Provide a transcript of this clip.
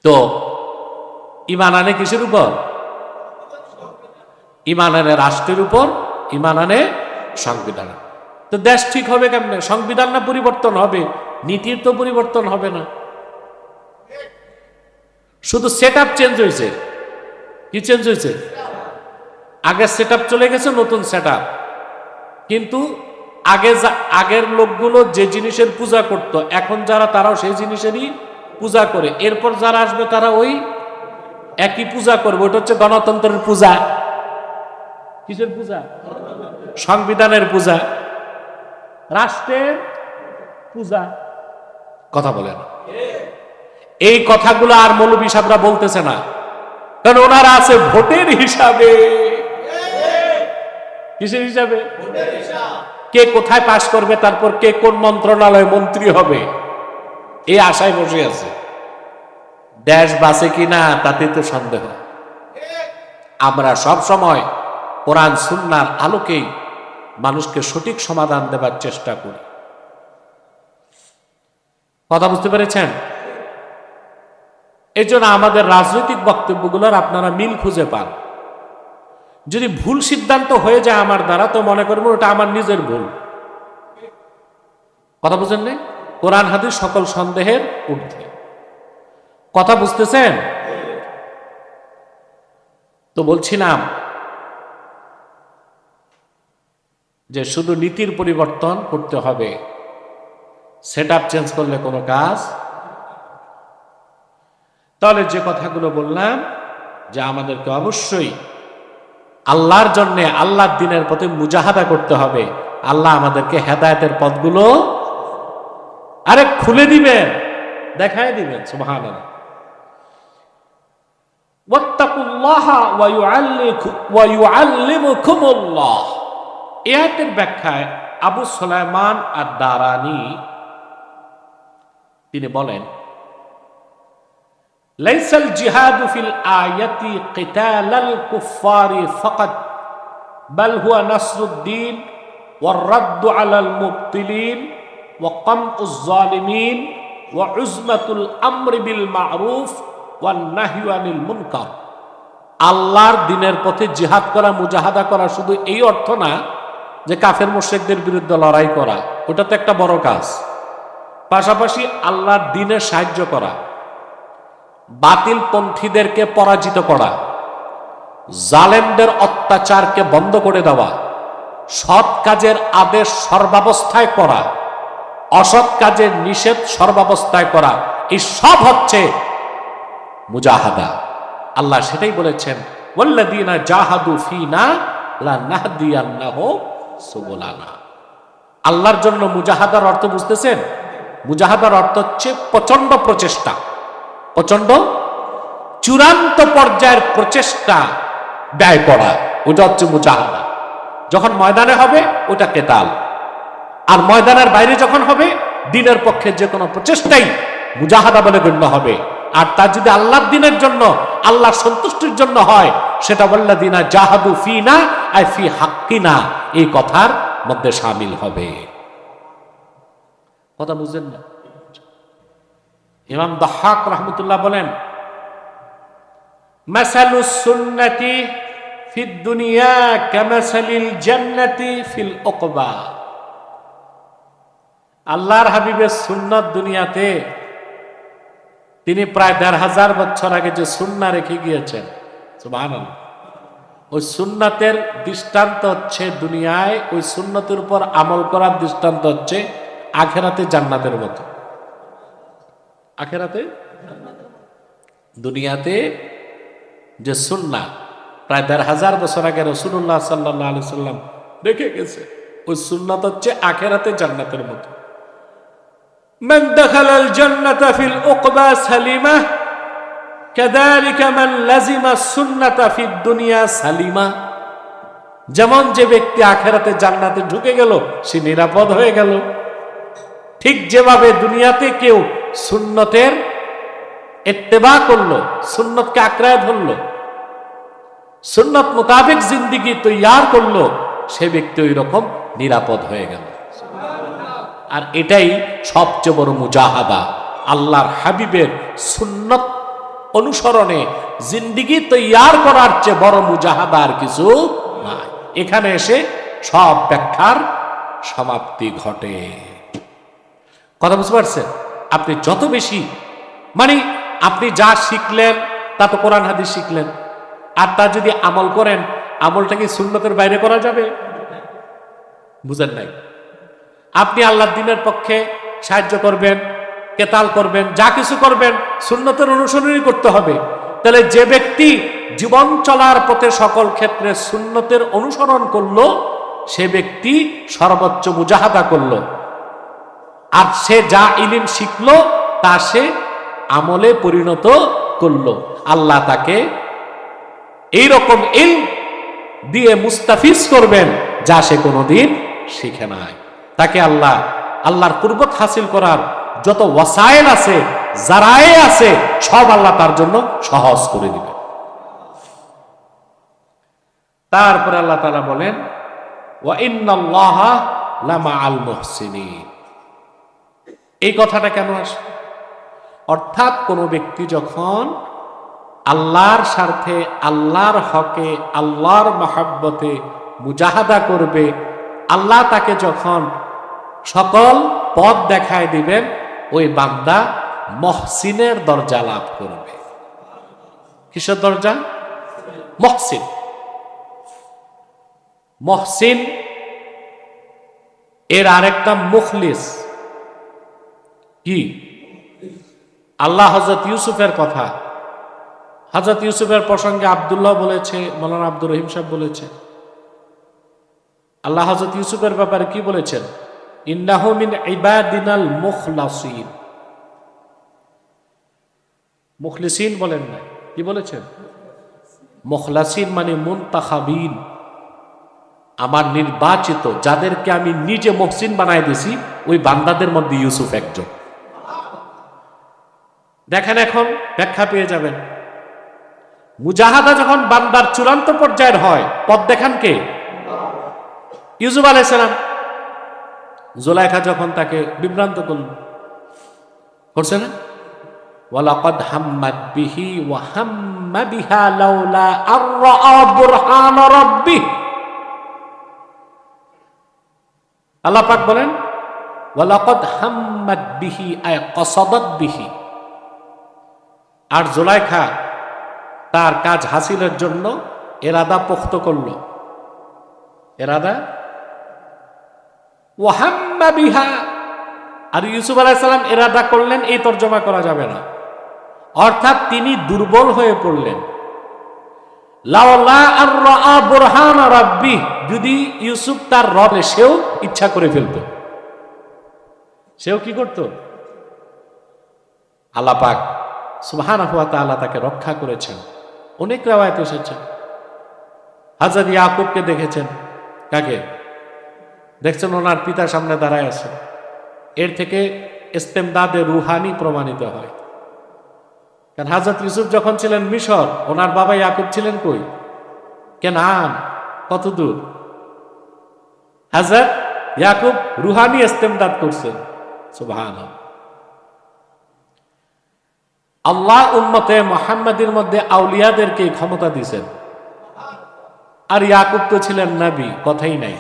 তো ঈমান আনে কিসের উপর? ঈমান আনে রাষ্ট্রের উপর, ঈমান আনে সংবিধান। তো দেশ ঠিক হবে কেমনে? সংবিধান না পরিবর্তন হবে, নীতির তো পরিবর্তন হবে না। শুধু সেট আপ চেঞ্জ হয়েছে। কি চেঞ্জ হয়েছে? আগের সেট আপ চলে গেছে, নতুন সেট আপ। কিন্তু আগের লোকগুলো যে জিনিসের পূজা করত, এখন যারা তারাও সেই জিনিসেরই পূজা করে। এরপর যারা আসবে তারা ওই একই পূজা করবে। ওটা হচ্ছে গণতন্ত্রের পূজা। কিসের পূজা? সংবিধানের পূজা, রাষ্ট্রের পূজা। কথা বলেন। এই কথাগুলো আর মৌলভী সাহেবরা বলতেছে না, কারণ ওনারা আছে ভোটের হিসাবে। কিসের হিসাবে? কে কোথায় পাশ করবে, তারপর কে কোন মন্ত্রণালয় মন্ত্রী হবে, এই আশায় বসে আছে। দেশ বাঁচে কিনা তাতে তো সন্দেহ। আমরা সব সময় কোরআন সুন্নাহর আলোকেই মানুষকে সঠিক সমাধান দেবার চেষ্টা করি। কথা বুঝতে পেরেছেন? এই জন্য আমাদের রাজনৈতিক বক্তব্যগুলোর আপনারা মিল খুঁজে পান। যদি ভুল সিদ্ধান্ত হয়ে যায় আমার দ্বারা, তো মনে করবেন ওটা আমার নিজের ভুল। কথা বুঝেন নাই? কোরআন হাদিস সকল সন্দেহের ঊর্ধ্বে। কথা বুঝতেছেন? তো বলছিলাম যে শুধু নীতির পরিবর্তন করতে হবে, সেট আপ চেঞ্জ করলে কোনো কাজ। তাহলে যে কথাগুলো বললাম, যে আমাদেরকে অবশ্যই আল্লাহর জন্য, আল্লাহর দ্বীনের পথে মুজাহাদা করতে হবে। আল্লাহ আমাদেরকে হেদায়েতের পথগুলো খুলে দিবেন, দেখায় দিবেন। সুবহানাল্লাহ। ওয়াত্তাকুল্লাহা ওয়া ইউআল্লিমুকুমুল্লাহ। এই আয়াতের ব্যাখ্যায় আবু সুলাইমান আদ-দারানি তিনি বলেন, লাইসাল জিহাদু ফিল আয়াতি কিতালাল কুফফারি ফাকাত বাল হুয়া নাসরুদ্দিন ওয়ার রাদ্দু আলাল মুবতিলিন ওয়া কামউজ জালিমিন ওয়া উজমাতুল আমরি বিল মা'রুফ ওয়ান নাহয়ু আনিল মুনকার। আল্লাহর দ্বীনের পথে জিহাদ করা, মুজাহাদা করা শুধু এই অর্থ না যে কাফের মুশরিকদের বিরুদ্ধে লড়াই করা, ওটা তো একটা বড় কাজ। পাশাপাশি আল্লাহর দ্বীনে সাহায্য করা, বাতিল পন্থীদেরকে পরাজিত করা, জালেমদের অত্যাচারকে বন্ধ করে দেওয়া, সৎ কাজের আদেশ সর্বাবস্থায় করা, অসৎ কাজের নিষেধ সর্বাবস্থায় করা, এই সব হচ্ছে মুজাহাদা। আল্লাহ সেটাই বলেছেন, ওয়াল্লাযীনা জাহাদু ফীনা লানাহদিয়ান্নাহুম সুবুলানা। আল্লাহর জন্য মুজাহাদার অর্থ বুঝতেছেন? মুজাহাদার অর্থ হচ্ছে প্রচন্ড প্রচেষ্টা, প্রচন্ড চূড়ান্ত পর্যায়ের প্রচেষ্টা ব্যয় করা, ওটা হচ্ছে মুজাহাদা। যখন ময়দানে হবে ওটা কেতাল, আর ময়দানের বাইরে যখন হবে দ্বীনের পক্ষে যে কোনো প্রচেষ্টাই মুজাহাদা বলে গণ্য হবে। আর তা যদি আল্লাহর দ্বীনের জন্য, আল্লাহর সন্তুষ্টির জন্য হয়, সেটা ওয়াল্লাযীনা জাহাদু ফীনা আই ফি হাক্কিনা, এই কথার মধ্যে শামিল হবে। কথা বুঝলেন না? ইমাম দাহ্হাক রাহমাতুল্লাহ বলেন, মাসালুস সুন্নাতি ফিদ দুনিয়া কামাসালিল জান্নাতি ফিল উকবা। আল্লাহর হাবিবের সুন্নাত দুনিয়াতে তিনি প্রায় ১৫০০ বছর আগে যে সুন্নাহ রেখে গিয়েছেন, সুবহানাল্লাহ, ওই সুন্নাতের দৃষ্টান্ত হচ্ছে দুনিয়ায় ওই সুন্নতের উপর আমল করার দৃষ্টান্ত হচ্ছে আখিরাতে জান্নাতের মতো। আখিরাতে, দুনিয়াতে যে সুন্নাহ প্রায় ১৫০০ বছর আগে রাসূলুল্লাহ সাল্লাল্লাহু আলাইহি সাল্লাম রেখে গেছে, ওই সুন্নাত হচ্ছে আখিরাতে জান্নাতের মতো। মান দাখালাল জান্নাতা ফিল উকবা সালিমা কাযালিকা মান লাযিমা সুন্নাতা ফিদ দুনিয়া সালিমা। যেমন যে ব্যক্তি আখিরাতে জান্নাতে ঢুকে গেল সে নিরাপদ হয়ে গেল, ঠিক যেভাবে দুনিয়াতে কেউ সুন্নতের ইত্তেবা করলো, সুন্নতকে আঁকড়ায় ধরলো, সুন্নত মোতাবেক জিন্দেগি তৈয়ার করলো, সে ব্যক্তি ওই রকম নিরাপদ হয়ে গেল। আর এটাই সবচেয়ে বড় মুজাহাদা, আল্লাহর হাবিবের সুন্নত অনুসরণে জিন্দিগি তৈয়ার করার চেয়ে বড় মুজাহাদা আর কিছু নাই। এখানে এসে সব ব্যাখ্যার সমাপ্তি ঘটে। কথা বুঝতে পারছেন? আপনি যত বেশি মানে আপনি যা শিখলেন তা তো কোরআন হাদিস শিখলেন, আর তা যদি আমল করেন, আমলটা কি সুন্নতের বাইরে করা যাবে? বুঝেন নাই? আপনি আল্লাহর দ্বীনের পক্ষে সাহায্য করবেন, কেতাল করবেন, যা কিছু করবেন সুন্নতের অনুসরণই করতে হবে। তাহলে যে ব্যক্তি জীবন চলার পথে সকল ক্ষেত্রে সুন্নতের অনুসরণ করলো, সে ব্যক্তি সর্বোচ্চ মুজাহাদা করলো। আর সে যা ইলম শিখলো তা সে আমলে পরিণত করলো। আল্লাহ তাকে এইরকম ইলম দিয়ে মুস্তাফিজ করবেন যা সে কোনোদিন শিখে নাই। তাকে আল্লাহর কুরবত হাসিল করার যত ওয়াসাইল আছে, জারায়ে আছে, সব আল্লাহ তার জন্য সহজ করে দিবে। তারপরে আল্লাহ তাআলা বলেন, ওয়া ইন্নাল্লাহা লামাআল মুহসিনিন। এই কথাটা কেন আসে? অর্থাৎ কোন ব্যক্তি যখন আল্লাহর স্বার্থে, আল্লাহর হকে, আল্লাহর মহব্বতে মুজাহাদা করবে, আল্লাহ তাকে যখন সকল পথ দেখায় দিবেন, ওই বান্দা মহসিনের দরজা লাভ করবে। কিসের দরজা? মহসিন। মহসিন এর আরেকটা মুখলিস। কি? আল্লাহ হযরত ইউসুফের কথা, হযরত ইউসুফের প্রসঙ্গে আব্দুল্লাহ বলেছে, মৌলানা আব্দুর রহিম সাহেব বলেছে, আল্লাহ হযরত ইউসুফের ব্যাপারে কি বলেছেন? ইন্নাহু মিন ইবাদিনাল মুখলাসিন। মুখলিসিন বলেন না, কি বলেছেন? মুখলাসিন মানে মুনতাখাবিন, আমার নির্বাচিত, যাদেরকে আমি নিজে মুহসিন বানায় দিছি, ওই বান্দাদের মধ্যে ইউসুফ একজন। দেখেন, এখন ব্যাখ্যা পেয়ে যাবেন। মুজাহাদা যখন বান্দার চূড়ান্ত পর্যায়ের হয়, পথ দেখান কে? ইউসুফ আলাইহিস সালাম। জুলাইখা যখন তাকে বিভ্রান্ত করছে না, ওয়ালাকাদ হাম্মাত বিহি ওয়া হাম্মা বিহা লাউলা আররা বুরহান রাব্বিহ। আল্লাহ পাক বলেন, ওয়ালাকাদ হাম্মাত বিহি আয় কসাদাত বিহি। আর জুলাইখা তার কাজ হাসিলের জন্য এরাদা পোক্ত করল। এরাদা ওয়াহাম্মা বিহা। আর ইউসুফ আলাইহিস সালাম এরাদা করলেন, এই তর্জমা করা যাবে না। অর্থাৎ তিনি দুর্বল হয়ে পড়লেন। লাউলা আররা বুরহান রাব্বি, যদি ইউসুফ তার রব, সেও ইচ্ছা করে ফেলত। সেও কি করত? আল্লাহ পাক সুবহানাহু ওয়া তাআলা তাকে রক্ষা করেছেন। অনেক riwayat এসেছে। হযরত ইয়াকুবকে দেখেছেন। কাকে দেখছেন? ওনার পিতার সামনে দাঁড়ায় আছে। এর থেকে ইস্তেমদাদে রুহানি প্রমাণিত হয়। কারণ হযরত ইউসুফ যখন ছিলেন মিশর, ওনার বাবা ইয়াকুব ছিলেন কই? কেনান। কত দূর? হযরত ইয়াকুব রুহানি ইস্তেমদাদ করছেন। সুবহানাল্লাহ। আল্লাহ উম্মতে মুহাম্মাদের মধ্যে আউলিয়াদেরকে ক্ষমতা দিয়েছেন। আর ইয়াকুব তো ছিলেন নবী, কথাই নাই।